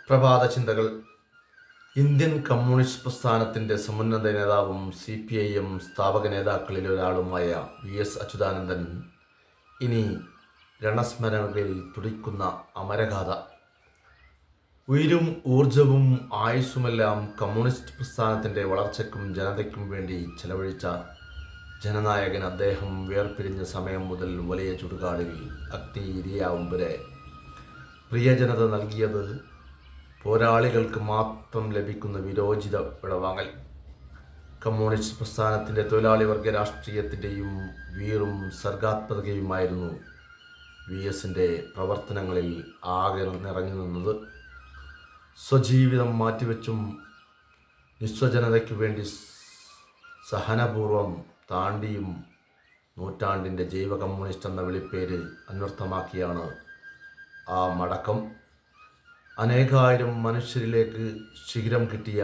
പ്രഭാത ചിന്തകൾ. Indian communist പ്രസ്ഥാനത്തിൻ്റെ സമുന്നത നേതാവും CPIM സ്ഥാപക നേതാക്കളിൽ ഒരാളുമായ VS അച്യുതാനന്ദൻ ഇനി രണസ്മരണകളിൽ തുടിക്കുന്ന അമരഗാഥ. ഉയിരും ഊർജവും ആയുസ്സുമെല്ലാം കമ്മ്യൂണിസ്റ്റ് പ്രസ്ഥാനത്തിൻ്റെ വളർച്ചയ്ക്കും ജനതയ്ക്കും വേണ്ടി ചെലവഴിച്ച ജനനായകൻ അദ്ദേഹം വേർപിരിഞ്ഞ സമയം മുതൽ വലിയ ചുടുകാടിൽ അഗ്നി ഇരയാവും വരെ പ്രിയജനത നൽകിയത് പോരാളികൾക്ക് മാത്രം ലഭിക്കുന്ന വിരോചിത വിടവാങ്ങൽ. കമ്മ്യൂണിസ്റ്റ് പ്രസ്ഥാനത്തിൻ്റെ തൊഴിലാളി വർഗ രാഷ്ട്രീയത്തിൻ്റെയും വീറും സർഗാത്മകതയുമായിരുന്നു VSൻ്റെ പ്രവർത്തനങ്ങളിൽ ആകെ നിറഞ്ഞു നിന്നത്. സ്വജീവിതം മാറ്റിവെച്ചും നിസ്വജനതയ്ക്കു വേണ്ടി സഹനപൂർവം താണ്ടിയും നൂറ്റാണ്ടിൻ്റെ ജൈവ കമ്മ്യൂണിസ്റ്റ് എന്ന വിളിപ്പേര് അന്വർത്ഥമാക്കിയാണ് ആ മടക്കം. അനേകായിരം മനുഷ്യരിലേക്ക് ശിഖരം കിട്ടിയ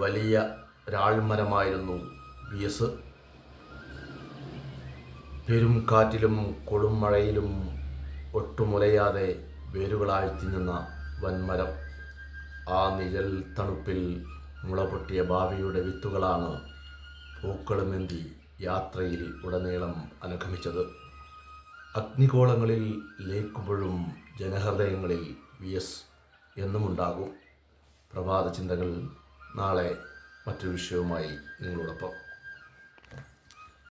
വലിയ ഒരാൾമരമായിരുന്നു VS. പെരും കാറ്റിലും കൊടും മഴയിലും ഒട്ടുമുലയാതെ വേരുകളാഴ്ത്തി നിന്ന വൻമരം. ആ നിഴൽ തണുപ്പിൽ മുളപൊട്ടിയ ഭാവിയുടെ വിത്തുകളാണ് പൂക്കളുമെന്തി യാത്രയിൽ ഉടനീളം അനുഗമിച്ചത്. അഗ്നികോളങ്ങളിൽ ലയിക്കുമ്പോഴും ജനഹൃദയങ്ങളിൽ VS എന്നുമുണ്ടാകും. പ്രഭാത ചിന്തകൾ നാളെ മറ്റൊരു വിഷയവുമായി നിങ്ങളോടൊപ്പം.